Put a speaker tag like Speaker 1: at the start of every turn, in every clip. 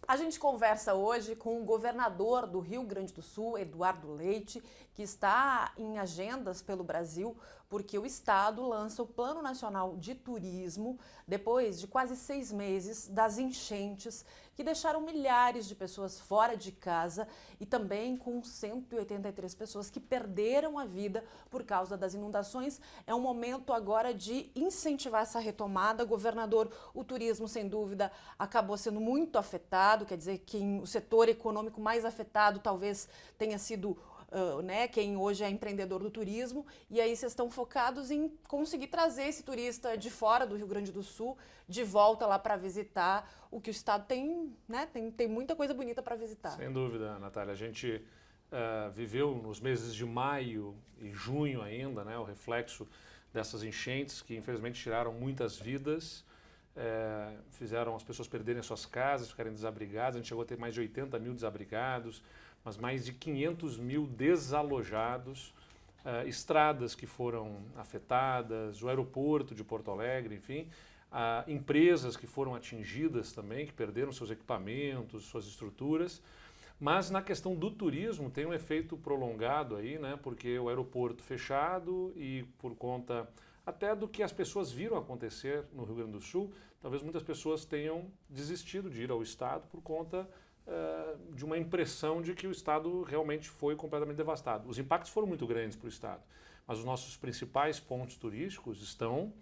Speaker 1: A gente conversa hoje com o governador do Rio Grande do Sul, Eduardo Leite, que está em agendas pelo Brasil, porque o estado lança o Plano Nacional de Turismo depois de quase 6 meses das enchentes que deixaram milhares de pessoas fora de casa e também com 183 pessoas que perderam a vida por causa das inundações. É um momento agora de incentivar essa retomada. Governador, o turismo, sem dúvida, acabou sendo muito afetado. Quer dizer, o setor econômico mais afetado talvez tenha sido quem hoje é empreendedor do turismo, e aí vocês estão focados em conseguir trazer esse turista de fora do Rio Grande do Sul de volta lá para visitar o que o estado tem, né? Tem muita coisa bonita para visitar.
Speaker 2: Sem dúvida, Natália. A gente viveu nos meses de maio e junho ainda, né, o reflexo dessas enchentes que infelizmente tiraram muitas vidas, fizeram as pessoas perderem suas casas, ficarem desabrigadas. A gente chegou a ter mais de 80 mil desabrigados, mas mais de 500 mil desalojados, estradas que foram afetadas, o aeroporto de Porto Alegre, enfim, empresas que foram atingidas também, que perderam seus equipamentos, suas estruturas. Mas na questão do turismo tem um efeito prolongado aí, né, porque o aeroporto fechado e por conta até do que as pessoas viram acontecer no Rio Grande do Sul, talvez muitas pessoas tenham desistido de ir ao estado por conta de uma impressão de que o estado realmente foi completamente devastado. Os impactos foram muito grandes para o estado, mas os nossos principais pontos turísticos estão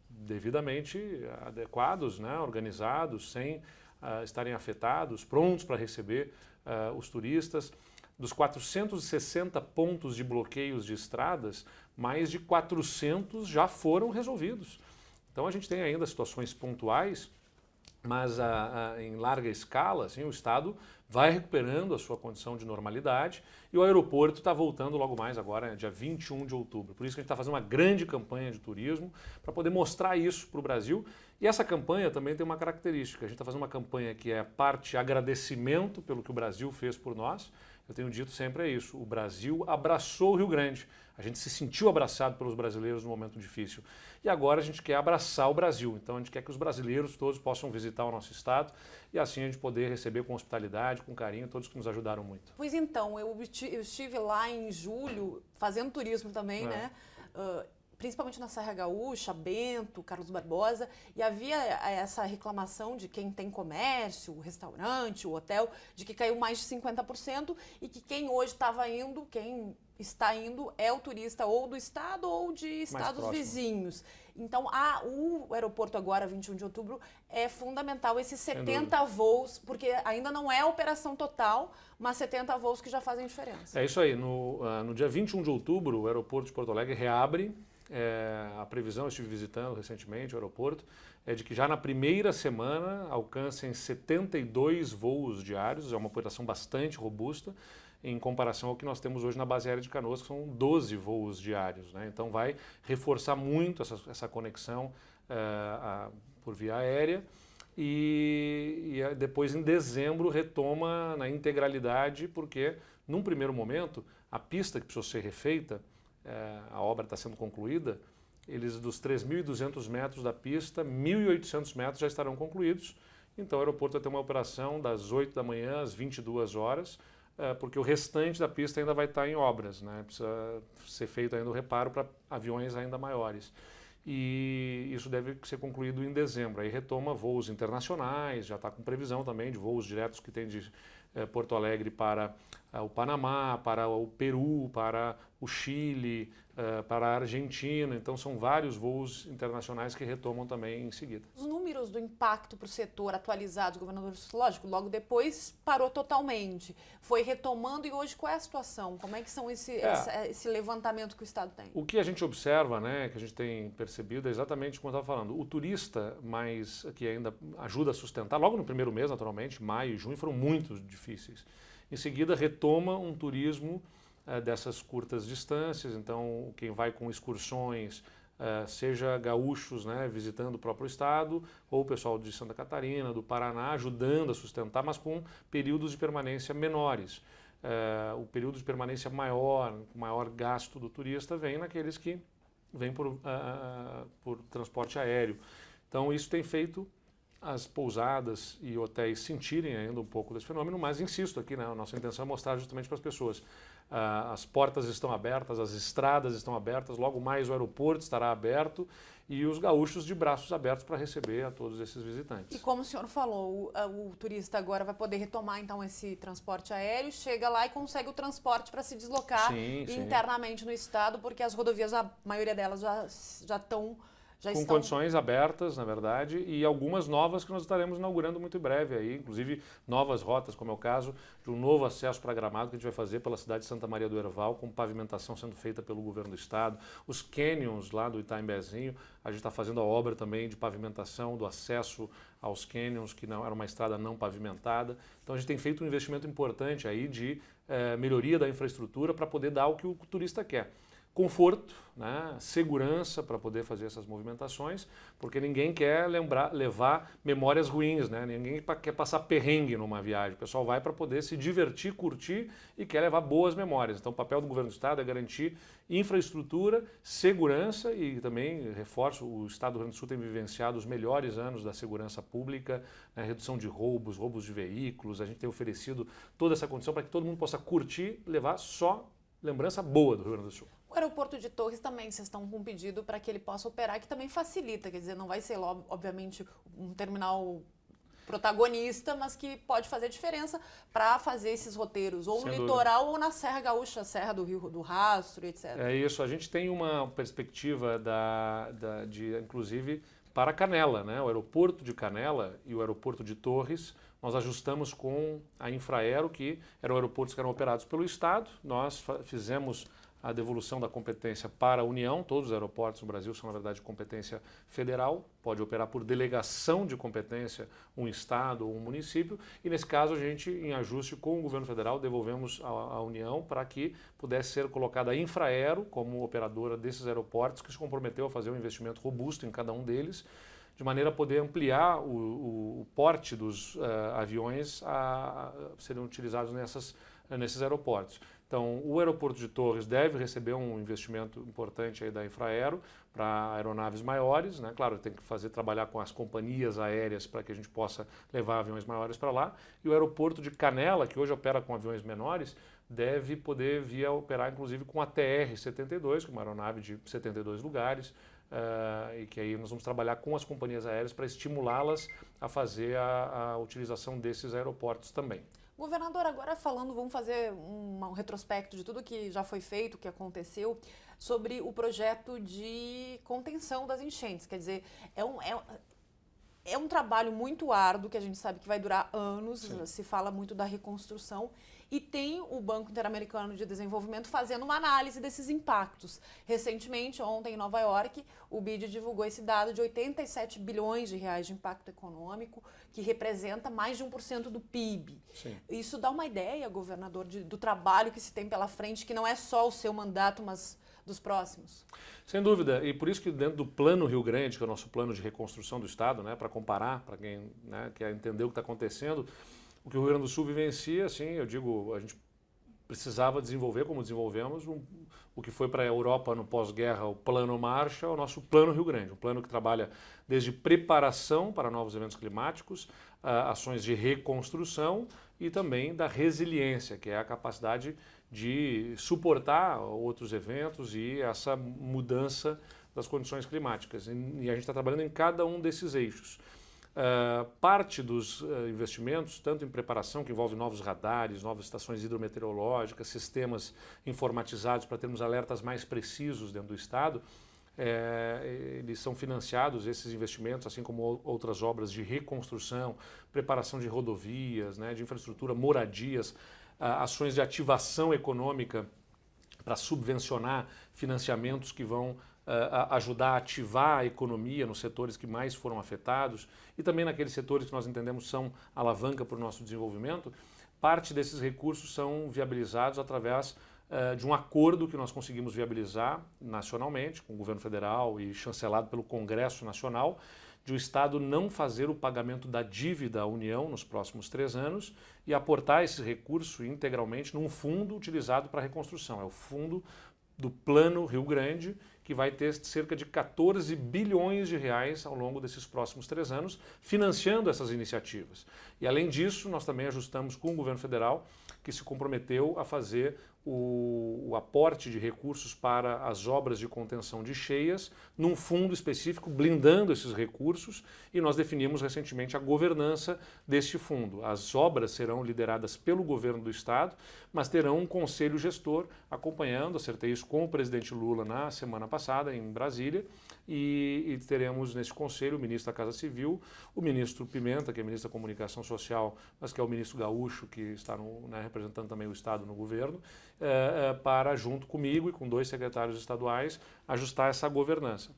Speaker 2: devidamente adequados, né, organizados, sem estarem afetados, prontos para receber os turistas. Dos 460 pontos de bloqueios de estradas, mais de 400 já foram resolvidos. Então a gente tem ainda situações pontuais, mas em larga escala, assim, o estado vai recuperando a sua condição de normalidade e o aeroporto está voltando logo mais agora, dia 21 de outubro. Por isso que a gente está fazendo uma grande campanha de turismo para poder mostrar isso para o Brasil. E essa campanha também tem uma característica. A gente está fazendo uma campanha que é parte agradecimento pelo que o Brasil fez por nós. Eu tenho dito sempre isso, o Brasil abraçou o Rio Grande, a gente se sentiu abraçado pelos brasileiros no momento difícil e agora a gente quer abraçar o Brasil, então a gente quer que os brasileiros todos possam visitar o nosso estado e assim a gente poder receber com hospitalidade, com carinho, todos que nos ajudaram muito.
Speaker 1: Pois então, eu estive lá em julho fazendo turismo também, né? Principalmente na Serra Gaúcha, Bento, Carlos Barbosa, e havia essa reclamação de quem tem comércio, o restaurante, o hotel, de que caiu mais de 50% e que quem hoje estava indo, quem está indo é o turista ou do estado ou de estados vizinhos. Então, o aeroporto agora, 21 de outubro, é fundamental, esses 70 voos, porque ainda não é a operação total, mas 70 voos que já fazem diferença.
Speaker 2: É isso aí, no dia 21 de outubro, o aeroporto de Porto Alegre reabre. A previsão, eu estive visitando recentemente o aeroporto, é de que já na primeira semana alcancem 72 voos diários, é uma operação bastante robusta em comparação ao que nós temos hoje na base aérea de Canoas, que são 12 voos diários, né? Então vai reforçar muito essa conexão por via aérea e depois em dezembro retoma na integralidade, porque num primeiro momento a pista que precisou ser refeita, a obra está sendo concluída, eles dos 3.200 metros da pista, 1.800 metros já estarão concluídos, então o aeroporto vai ter uma operação das 8 da manhã às 22 horas, porque o restante da pista ainda vai estar em obras, né? Precisa ser feito ainda o reparo para aviões ainda maiores. E isso deve ser concluído em dezembro. Aí retoma voos internacionais, já está com previsão também de voos diretos que tem de Porto Alegre para o Panamá, para o Peru, para o Chile, para a Argentina. Então são vários voos internacionais que retomam também em seguida.
Speaker 1: Os números do impacto para o setor atualizados, governador, lógico, logo depois parou totalmente. Foi retomando e hoje qual é a situação? Como é que são esse levantamento que o Estado tem?
Speaker 2: O que a gente observa, né, que a gente tem percebido é exatamente como eu estava falando. O turista, mas que ainda ajuda a sustentar, logo no primeiro mês, naturalmente, maio e junho foram muito difíceis. Em seguida, retoma um turismo dessas curtas distâncias, então quem vai com excursões, seja gaúchos, né, visitando o próprio estado, ou o pessoal de Santa Catarina, do Paraná, ajudando a sustentar, mas com períodos de permanência menores. O período de permanência maior, maior gasto do turista vem naqueles que vêm por transporte aéreo. Então isso tem feito as pousadas e hotéis sentirem ainda um pouco desse fenômeno, mas insisto aqui, né, a nossa intenção é mostrar justamente para as pessoas. As portas estão abertas, as estradas estão abertas, logo mais o aeroporto estará aberto e os gaúchos de braços abertos para receber a todos esses visitantes.
Speaker 1: E como o senhor falou, o turista agora vai poder retomar então esse transporte aéreo, chega lá e consegue o transporte para se deslocar internamente no estado, porque as rodovias, a maioria delas já estão...
Speaker 2: Com condições abertas, na verdade, e algumas novas que nós estaremos inaugurando muito em breve aí, inclusive novas rotas, como é o caso de um novo acesso para Gramado que a gente vai fazer pela cidade de Santa Maria do Herval, com pavimentação sendo feita pelo governo do estado. Os canyons lá do Itaimbezinho, a gente está fazendo a obra também de pavimentação do acesso aos canyons, que não era uma estrada não pavimentada. Então a gente tem feito um investimento importante aí de melhoria da infraestrutura para poder dar o que o turista quer. Conforto, né, segurança para poder fazer essas movimentações, porque ninguém quer levar memórias ruins, né? Ninguém quer passar perrengue numa viagem. O pessoal vai para poder se divertir, curtir e quer levar boas memórias. Então o papel do governo do estado é garantir infraestrutura, segurança e também, reforço, o estado do Rio Grande do Sul tem vivenciado os melhores anos da segurança pública, né, redução de roubos de veículos, a gente tem oferecido toda essa condição para que todo mundo possa curtir, levar só lembrança boa do Rio Grande do Sul.
Speaker 1: O aeroporto de Torres também, vocês estão com um pedido para que ele possa operar, que também facilita, quer dizer, não vai ser, obviamente, um terminal protagonista, mas que pode fazer diferença para fazer esses roteiros, ou no litoral ou na Serra Gaúcha, Serra do Rio do Rastro, etc.
Speaker 2: É isso, a gente tem uma perspectiva de, inclusive, para Canela, né? O aeroporto de Canela e o aeroporto de Torres, nós ajustamos com a Infraero, que eram aeroportos que eram operados pelo Estado, nós fizemos a devolução da competência para a União, todos os aeroportos no Brasil são, na verdade, competência federal, pode operar por delegação de competência um estado ou um município, e nesse caso a gente, em ajuste com o governo federal, devolvemos à União para que pudesse ser colocada a Infraero como operadora desses aeroportos, que se comprometeu a fazer um investimento robusto em cada um deles, de maneira a poder ampliar o porte dos aviões a serem utilizados nesses aeroportos. Então, o aeroporto de Torres deve receber um investimento importante aí da Infraero para aeronaves maiores, né? Claro, tem que trabalhar com as companhias aéreas para que a gente possa levar aviões maiores para lá. E o aeroporto de Canela, que hoje opera com aviões menores, deve poder operar inclusive com a TR-72, que é uma aeronave de 72 lugares, e que aí nós vamos trabalhar com as companhias aéreas para estimulá-las a fazer a utilização desses aeroportos também.
Speaker 1: Governador, agora falando, vamos fazer um retrospecto de tudo que já foi feito, que aconteceu, sobre o projeto de contenção das enchentes. Quer dizer, é um trabalho muito árduo, que a gente sabe que vai durar anos, se fala muito da reconstrução, e tem o Banco Interamericano de Desenvolvimento fazendo uma análise desses impactos. Recentemente, ontem em Nova York, o BID divulgou esse dado de 87 bilhões de reais de impacto econômico, que representa mais de 1% do PIB.
Speaker 2: Sim.
Speaker 1: Isso dá uma ideia, governador, do trabalho que se tem pela frente, que não é só o seu mandato, mas dos próximos?
Speaker 2: Sem dúvida, e por isso que dentro do Plano Rio Grande, que é o nosso plano de reconstrução do Estado, né, para comparar, para quem, né, quer entender o que está acontecendo, o que o Rio Grande do Sul vivencia, assim, eu digo, a gente precisava desenvolver, como desenvolvemos, o que foi para a Europa no pós-guerra o Plano Marshall, o nosso Plano Rio Grande, um plano que trabalha desde preparação para novos eventos climáticos, ações de reconstrução e também da resiliência, que é a capacidade de suportar outros eventos e essa mudança das condições climáticas. E a gente está trabalhando em cada um desses eixos. Parte dos investimentos, tanto em preparação, que envolve novos radares, novas estações hidrometeorológicas, sistemas informatizados para termos alertas mais precisos dentro do Estado, eles são financiados, esses investimentos, assim como outras obras de reconstrução, preparação de rodovias, né, de infraestrutura, moradias, ações de ativação econômica para subvencionar financiamentos que vão ajudar a ativar a economia nos setores que mais foram afetados e também naqueles setores que nós entendemos são alavanca para o nosso desenvolvimento. Parte desses recursos são viabilizados através de um acordo que nós conseguimos viabilizar nacionalmente, com o governo federal e chancelado pelo Congresso Nacional, de o Estado não fazer o pagamento da dívida à União nos próximos 3 anos e aportar esse recurso integralmente num fundo utilizado para a reconstrução. É o fundo do Plano Rio Grande, que vai ter cerca de 14 bilhões de reais ao longo desses próximos 3 anos, financiando essas iniciativas. E além disso, nós também ajustamos com o governo federal, que se comprometeu a fazer o aporte de recursos para as obras de contenção de cheias, num fundo específico, blindando esses recursos, e nós definimos recentemente a governança deste fundo. As obras serão lideradas pelo governo do estado, mas terão um conselho gestor acompanhando, acertei isso com o presidente Lula na semana passada, em Brasília, e teremos nesse conselho o ministro da Casa Civil, o ministro Pimenta, que é ministro da Comunicação Social, mas que é o ministro Gaúcho, que está representando também o estado no governo, para, junto comigo e com 2 secretários estaduais, ajustar essa governança.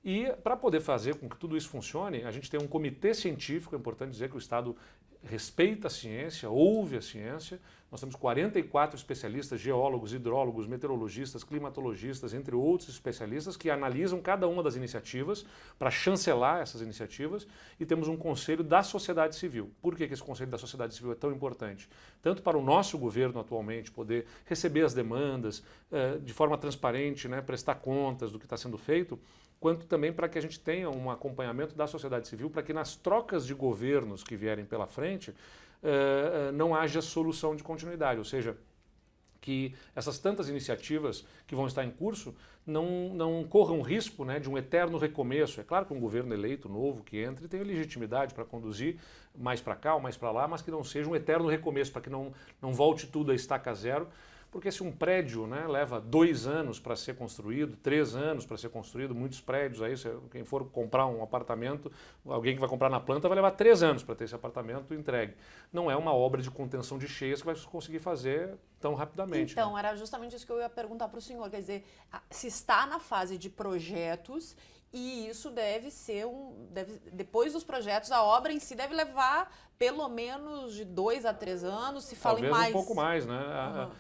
Speaker 2: E para poder fazer com que tudo isso funcione, a gente tem um comitê científico, é importante dizer que o Estado respeita a ciência, ouve a ciência. Nós temos 44 especialistas, geólogos, hidrólogos, meteorologistas, climatologistas, entre outros especialistas, que analisam cada uma das iniciativas para chancelar essas iniciativas, e temos um conselho da sociedade civil. Por que esse conselho da sociedade civil é tão importante? Tanto para o nosso governo atualmente poder receber as demandas de forma transparente, né, prestar contas do que está sendo feito, quanto também para que a gente tenha um acompanhamento da sociedade civil, para que nas trocas de governos que vierem pela frente não haja solução de continuidade, ou seja, que essas tantas iniciativas que vão estar em curso não corram risco, né, de um eterno recomeço. É claro que um governo eleito novo que entre tem legitimidade para conduzir mais para cá ou mais para lá, mas que não seja um eterno recomeço, para que não volte tudo a estaca zero. Porque se um prédio, né, leva 2 anos para ser construído, 3 anos para ser construído, muitos prédios aí, quem for comprar um apartamento, alguém que vai comprar na planta vai levar 3 anos para ter esse apartamento entregue. Não é uma obra de contenção de cheias que vai conseguir fazer tão rapidamente.
Speaker 1: Então,
Speaker 2: né?
Speaker 1: era justamente isso que eu ia perguntar para o senhor, quer dizer, se está na fase de projetos, e isso deve ser depois dos projetos, a obra em si deve levar pelo menos de 2 a 3 anos, se fala em mais.
Speaker 2: Talvez um pouco mais, né?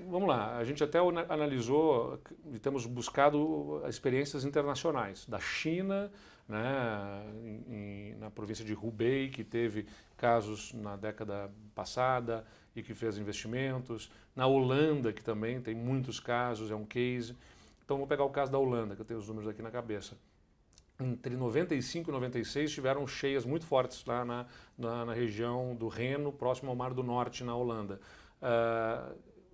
Speaker 2: Vamos lá, a gente até analisou e temos buscado experiências internacionais, da China, né, na província de Hubei, que teve casos na década passada e que fez investimentos, na Holanda, que também tem muitos casos, é um case. Então vou pegar o caso da Holanda, que eu tenho os números aqui na cabeça. Entre 95 e 96 tiveram cheias muito fortes lá na região do Reno, próximo ao Mar do Norte, na Holanda.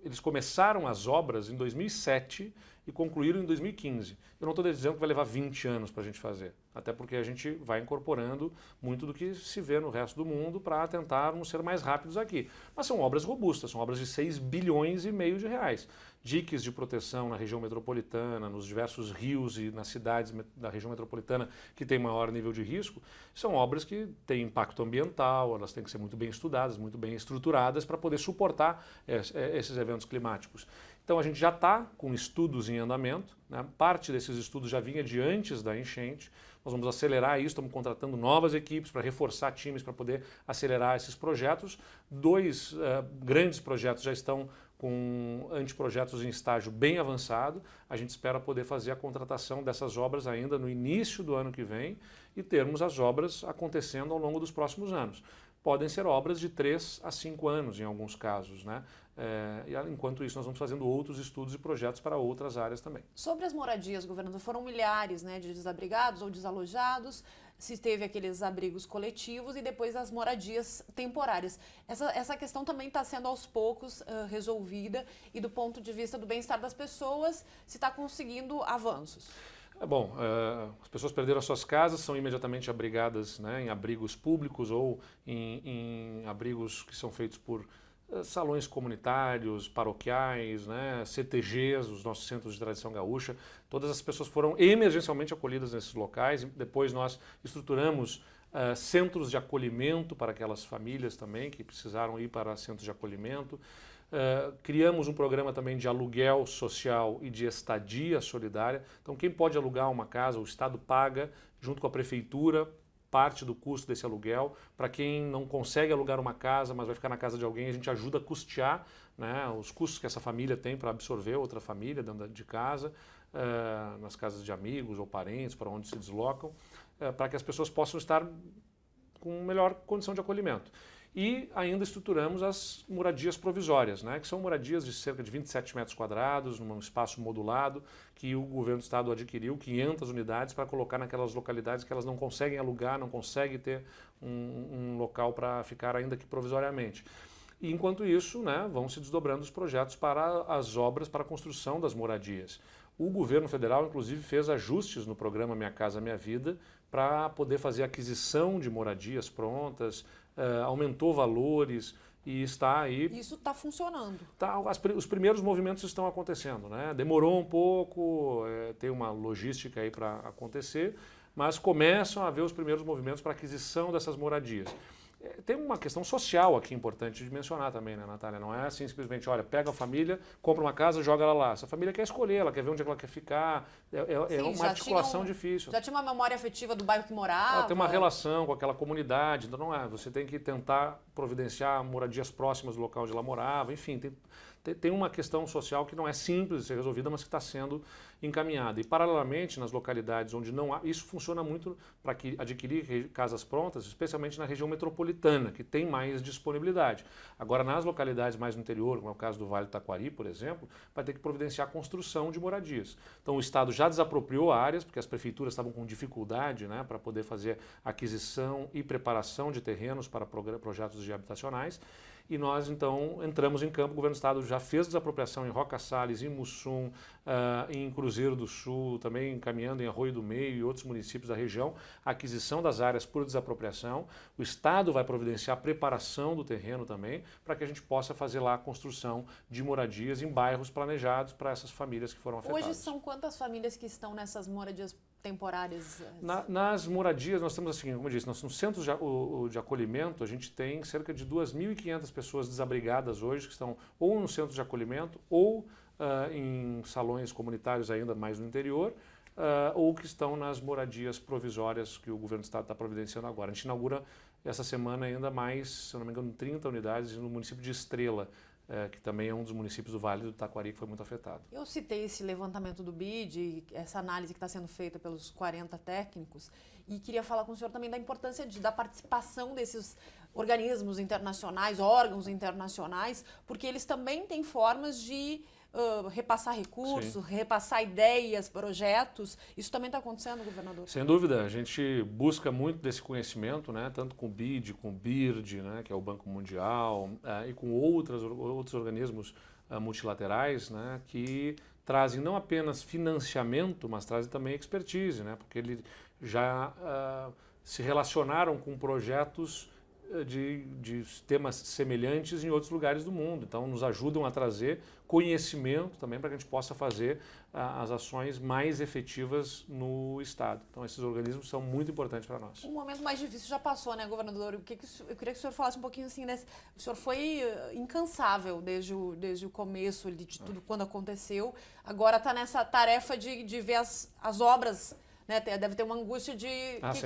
Speaker 2: Eles começaram as obras em 2007 e concluíram em 2015. Eu não estou dizendo que vai levar 20 anos para a gente fazer, até porque a gente vai incorporando muito do que se vê no resto do mundo para tentarmos ser mais rápidos aqui. Mas são obras robustas, são obras de 6 bilhões e meio de reais. Diques de proteção na região metropolitana, nos diversos rios e nas cidades da região metropolitana que tem maior nível de risco, são obras que têm impacto ambiental, elas têm que ser muito bem estudadas, muito bem estruturadas para poder suportar esses eventos climáticos. Então a gente já está com estudos em andamento, né? Parte desses estudos já vinha de antes da enchente. Nós vamos acelerar isso, estamos contratando novas equipes para reforçar times para poder acelerar esses projetos. 2 grandes projetos já estão com anteprojetos em estágio bem avançado. A gente espera poder fazer a contratação dessas obras ainda no início do ano que vem e termos as obras acontecendo ao longo dos próximos anos. Podem ser obras de 3 a 5 anos em alguns casos, né? E enquanto isso nós vamos fazendo outros estudos e projetos para outras áreas também.
Speaker 1: Sobre as moradias, governador, foram milhares, né, de desabrigados ou desalojados, se teve aqueles abrigos coletivos e depois as moradias temporárias. Essa questão também está sendo aos poucos resolvida, e do ponto de vista do bem-estar das pessoas, se está conseguindo avanços.
Speaker 2: Bom, as pessoas perderam as suas casas, são imediatamente abrigadas, né, em abrigos públicos ou em abrigos que são feitos por salões comunitários, paroquiais, né, CTGs, os nossos centros de tradição gaúcha. Todas as pessoas foram emergencialmente acolhidas nesses locais. Depois nós estruturamos centros de acolhimento para aquelas famílias também que precisaram ir para centros de acolhimento. Criamos um programa também de aluguel social e de estadia solidária. Então quem pode alugar uma casa, o Estado paga, junto com a prefeitura, parte do custo desse aluguel. Para quem não consegue alugar uma casa, mas vai ficar na casa de alguém, a gente ajuda a custear, né, os custos que essa família tem para absorver outra família dentro de casa, nas casas de amigos ou parentes, para onde se deslocam, para que as pessoas possam estar com melhor condição de acolhimento. E ainda estruturamos as moradias provisórias, né, que são moradias de cerca de 27 metros quadrados, num espaço modulado, que o governo do estado adquiriu 500 unidades para colocar naquelas localidades que elas não conseguem alugar, não conseguem ter um local para ficar ainda que provisoriamente. E enquanto isso, né, vão se desdobrando os projetos para as obras para a construção das moradias. O governo federal, inclusive, fez ajustes no programa Minha Casa Minha Vida para poder fazer aquisição de moradias prontas, aumentou valores e está aí...
Speaker 1: Isso está funcionando.
Speaker 2: Os primeiros movimentos estão acontecendo, né? Demorou um pouco, tem uma logística aí para acontecer, mas começam a haver os primeiros movimentos para aquisição dessas moradias. Tem uma questão social aqui importante de mencionar também, né, Natália? Não é assim simplesmente, olha, pega a família, compra uma casa, joga ela lá. Essa família quer escolher, ela quer ver onde ela quer ficar. É uma articulação difícil.
Speaker 1: Já tinha uma memória afetiva do bairro que morava.
Speaker 2: Ela tem uma relação com aquela comunidade. Então não é, você tem que tentar providenciar moradias próximas do local onde ela morava. Enfim, tem uma questão social que não é simples de ser resolvida, mas que está sendo encaminhada. E, paralelamente, nas localidades onde não há... Isso funciona muito para adquirir casas prontas, especialmente na região metropolitana, que tem mais disponibilidade. Agora, nas localidades mais no interior, como é o caso do Vale do Taquari, por exemplo, vai ter que providenciar a construção de moradias. Então, o Estado já desapropriou áreas, porque as prefeituras estavam com dificuldade, né, para poder fazer aquisição e preparação de terrenos para projetos habitacionais. E nós, então, entramos em campo. O governo do estado já fez desapropriação em Roca Salles, em Mussum, em Cruzeiro do Sul, também encaminhando em Arroio do Meio e outros municípios da região, a aquisição das áreas por desapropriação. O estado vai providenciar a preparação do terreno também, para que a gente possa fazer lá a construção de moradias em bairros planejados para essas famílias que foram afetadas.
Speaker 1: Hoje são quantas famílias que estão nessas moradias temporárias?
Speaker 2: Nas moradias, nós temos assim, como eu disse, nos centros de acolhimento, a gente tem cerca de 2.500 pessoas desabrigadas hoje, que estão ou no centro de acolhimento, ou em salões comunitários ainda mais no interior, ou que estão nas moradias provisórias que o governo do estado está providenciando agora. A gente inaugura essa semana ainda mais, se eu não me engano, 30 unidades no município de Estrela, que também é um dos municípios do Vale do Taquari que foi muito afetado.
Speaker 1: Eu citei esse levantamento do BID, essa análise que está sendo feita pelos 40 técnicos, e queria falar com o senhor também da importância da participação desses organismos internacionais, órgãos internacionais, porque eles também têm formas de repassar recursos,
Speaker 2: Sim.
Speaker 1: repassar ideias, projetos. Isso também está acontecendo, governador?
Speaker 2: Sem dúvida, a gente busca muito desse conhecimento, né, tanto com o BID, com o BIRD, né, que é o Banco Mundial, e com outros organismos multilaterais, né, que trazem não apenas financiamento, mas trazem também expertise, né, porque eles já se relacionaram com projetos de temas semelhantes em outros lugares do mundo. Então, nos ajudam a trazer conhecimento também para que a gente possa fazer as ações mais efetivas no Estado. Então, esses organismos são muito importantes para nós.
Speaker 1: Um momento mais difícil já passou, né, governador? Eu queria que o senhor falasse um pouquinho assim, né? O senhor foi incansável desde o começo de tudo, quando aconteceu. Agora está nessa tarefa de ver as obras, né, deve ter uma angústia de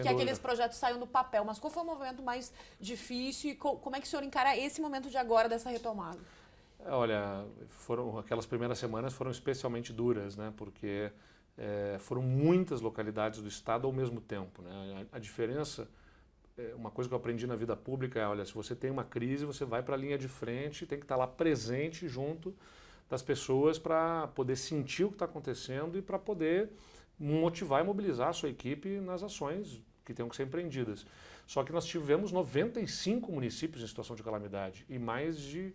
Speaker 1: que aqueles projetos saiam do papel. Mas qual foi o momento mais difícil e como é que o senhor encara esse momento de agora, dessa retomada?
Speaker 2: Olha, aquelas primeiras semanas foram especialmente duras, né, porque foram muitas localidades do estado ao mesmo tempo, né? A diferença, uma coisa que eu aprendi na vida pública é, olha, se você tem uma crise, você vai para a linha de frente, tem que estar lá presente junto das pessoas para poder sentir o que está acontecendo e para poder motivar e mobilizar a sua equipe nas ações que tenham que ser empreendidas. Só que nós tivemos 95 municípios em situação de calamidade e mais de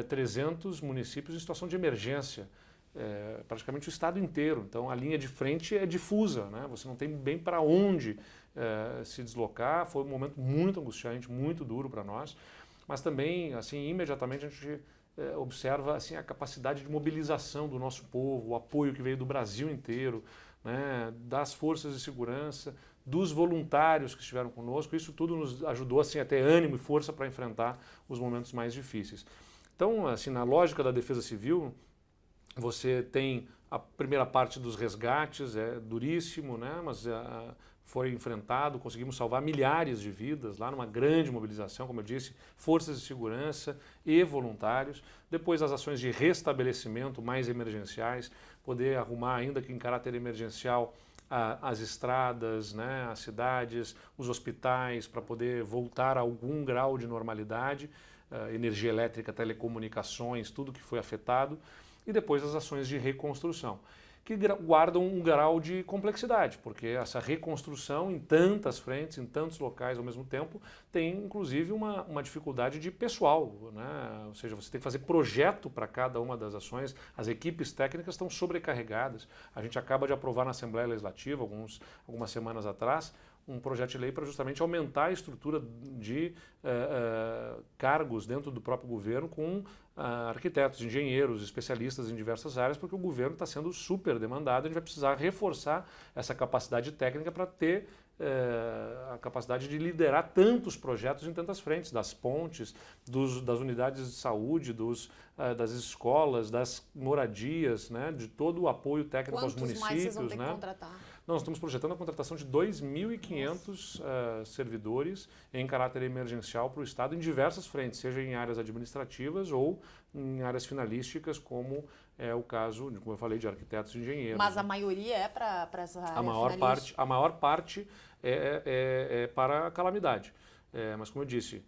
Speaker 2: 300 municípios em situação de emergência, praticamente o estado inteiro. Então a linha de frente é difusa, né? Você não tem bem para onde se deslocar. Foi um momento muito angustiante, muito duro para nós, mas também, assim, imediatamente a gente observa assim, a capacidade de mobilização do nosso povo, o apoio que veio do Brasil inteiro, né, das forças de segurança, dos voluntários que estiveram conosco. Isso tudo nos ajudou assim, a ter ânimo e força para enfrentar os momentos mais difíceis. Então, assim, na lógica da defesa civil, você tem a primeira parte dos resgates, é duríssimo, né, mas foi enfrentado, conseguimos salvar milhares de vidas lá numa grande mobilização, como eu disse, forças de segurança e voluntários. Depois as ações de restabelecimento mais emergenciais, poder arrumar, ainda que em caráter emergencial, as estradas, né, as cidades, os hospitais, para poder voltar a algum grau de normalidade, energia elétrica, telecomunicações, tudo que foi afetado, e depois as ações de reconstrução, que guardam um grau de complexidade, porque essa reconstrução em tantas frentes, em tantos locais ao mesmo tempo, tem inclusive uma dificuldade de pessoal, né? Ou seja, você tem que fazer projeto para cada uma das ações, as equipes técnicas estão sobrecarregadas. A gente acaba de aprovar na Assembleia Legislativa, algumas semanas atrás, um projeto de lei para justamente aumentar a estrutura de cargos dentro do próprio governo com arquitetos, engenheiros, especialistas em diversas áreas, porque o governo está sendo super demandado, a gente vai precisar reforçar essa capacidade técnica para ter a capacidade de liderar tantos projetos em tantas frentes, das pontes, das unidades de saúde, das escolas, das moradias, né, de todo o apoio técnico aos municípios.
Speaker 1: Quantos mais vocês vão ter que contratar?
Speaker 2: Nós estamos projetando a contratação de 2.500 servidores em caráter emergencial para o Estado em diversas frentes, seja em áreas administrativas ou em áreas finalísticas, como é o caso, como eu falei, de arquitetos e engenheiros.
Speaker 1: Mas a maioria é para essa área
Speaker 2: a maior parte é para a calamidade. Mas como eu disse,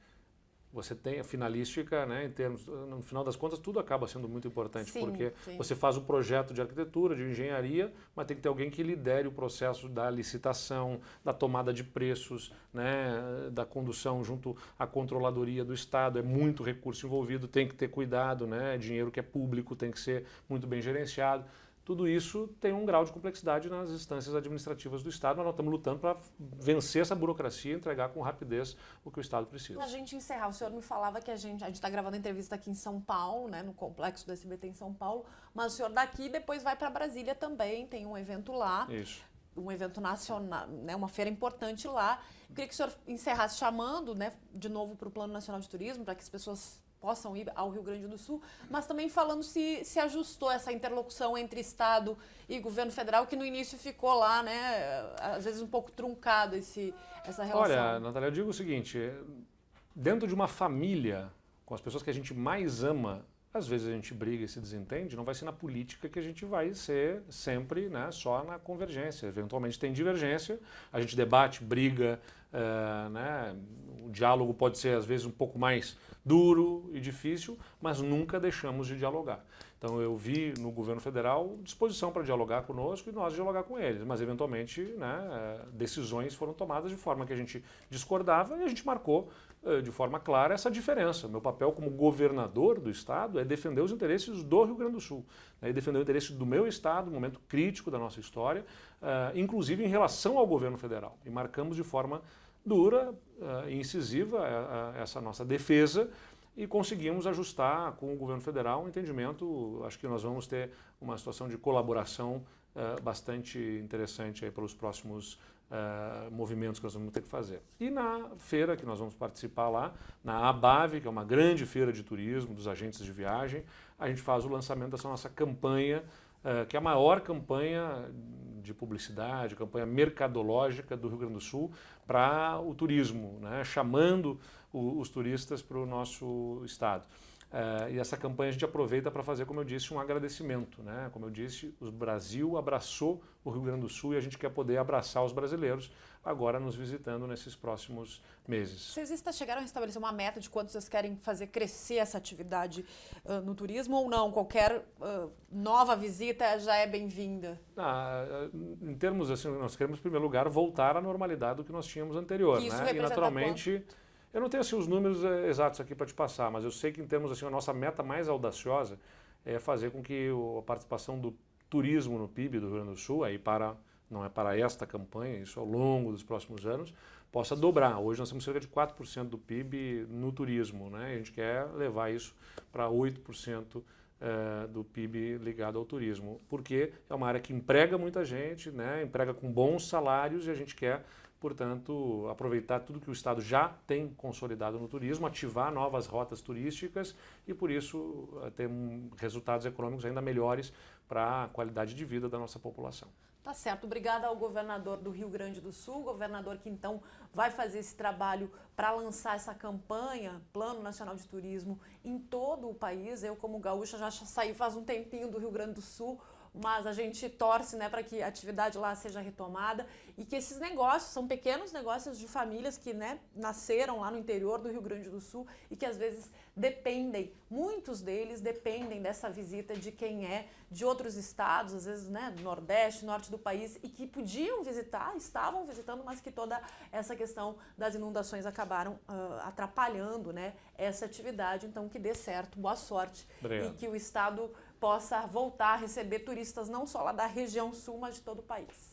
Speaker 2: você tem a finalística, né, em termos, no final das contas, tudo acaba sendo muito importante, porque você faz o projeto de arquitetura, de engenharia, mas tem que ter alguém que lidere o processo da licitação, da tomada de preços, né, da condução junto à controladoria do Estado. É muito recurso envolvido, tem que ter cuidado, né, dinheiro que é público tem que ser muito bem gerenciado. Tudo isso tem um grau de complexidade nas instâncias administrativas do Estado, mas nós estamos lutando para vencer essa burocracia e entregar com rapidez o que o Estado precisa.
Speaker 1: Para a gente encerrar, o senhor me falava que a gente está gravando a entrevista aqui em São Paulo, né, no complexo do SBT em São Paulo, mas o senhor daqui depois vai para Brasília também, tem um evento lá.
Speaker 2: Isso.
Speaker 1: Um evento nacional, né, uma feira importante lá. Eu queria que o senhor encerrasse chamando, né, de novo para o Plano Nacional de Turismo, para que as pessoas possam ir ao Rio Grande do Sul, mas também falando se ajustou essa interlocução entre Estado e governo federal, que no início ficou lá, né, às vezes um pouco truncado essa relação.
Speaker 2: Olha, Natália, eu digo o seguinte, dentro de uma família, com as pessoas que a gente mais ama, às vezes a gente briga e se desentende, não vai ser na política que a gente vai ser sempre, né, só na convergência. Eventualmente tem divergência, a gente debate, briga, né, o diálogo pode ser às vezes um pouco mais duro e difícil, mas nunca deixamos de dialogar. Então eu vi no governo federal disposição para dialogar conosco e nós dialogar com eles, mas eventualmente, né, decisões foram tomadas de forma que a gente discordava e a gente marcou de forma clara essa diferença. Meu papel como governador do Estado é defender os interesses do Rio Grande do Sul, né, e defender o interesse do meu Estado, um momento crítico da nossa história, inclusive em relação ao governo federal. E marcamos de forma dura e incisiva essa nossa defesa e conseguimos ajustar com o governo federal um entendimento. Acho que nós vamos ter uma situação de colaboração bastante interessante aí pelos próximos movimentos que nós vamos ter que fazer. E na feira que nós vamos participar lá, na ABAV, que é uma grande feira de turismo dos agentes de viagem, a gente faz o lançamento dessa nossa campanha, que é a maior campanha de publicidade, campanha mercadológica do Rio Grande do Sul para o turismo, né, chamando os turistas para o nosso estado. E essa campanha a gente aproveita para fazer, como eu disse, um agradecimento, né? Como eu disse, o Brasil abraçou o Rio Grande do Sul e a gente quer poder abraçar os brasileiros agora nos visitando nesses próximos meses.
Speaker 1: Vocês chegaram a estabelecer uma meta de quanto vocês querem fazer crescer essa atividade no turismo ou não? Qualquer nova visita já é bem-vinda?
Speaker 2: Em termos assim, nós queremos, em primeiro lugar, voltar à normalidade do que nós tínhamos anterior.
Speaker 1: Isso
Speaker 2: né? E naturalmente...
Speaker 1: Quanto?
Speaker 2: Eu não tenho assim, os números exatos aqui para te passar, mas eu sei que em termos assim, a nossa meta mais audaciosa é fazer com que a participação do turismo no PIB do Rio Grande do Sul, aí não é para esta campanha, isso ao longo dos próximos anos, possa dobrar. Hoje nós temos cerca de 4% do PIB no turismo, né? E a gente quer levar isso para 8% do PIB ligado ao turismo, porque é uma área que emprega muita gente, né? Emprega com bons salários e a gente quer, portanto, aproveitar tudo que o Estado já tem consolidado no turismo, ativar novas rotas turísticas e, por isso, ter resultados econômicos ainda melhores para a qualidade de vida da nossa população.
Speaker 1: Tá certo. Obrigada ao governador do Rio Grande do Sul, governador que então vai fazer esse trabalho para lançar essa campanha, Plano Nacional de Turismo, em todo o país. Eu, como gaúcha, já saí faz um tempinho do Rio Grande do Sul. mas a gente torce, né, para que a atividade lá seja retomada e que esses negócios, são pequenos negócios de famílias que, né, nasceram lá no interior do Rio Grande do Sul e que às vezes dependem, muitos deles dependem dessa visita de quem é de outros estados, às vezes, né, do Nordeste, Norte do país, e que podiam visitar, estavam visitando, mas que toda essa questão das inundações acabaram atrapalhando, né, essa atividade. Então, que dê certo, boa sorte.
Speaker 2: Obrigado.
Speaker 1: E que o estado possa voltar a receber turistas não só lá da região sul, mas de todo o país.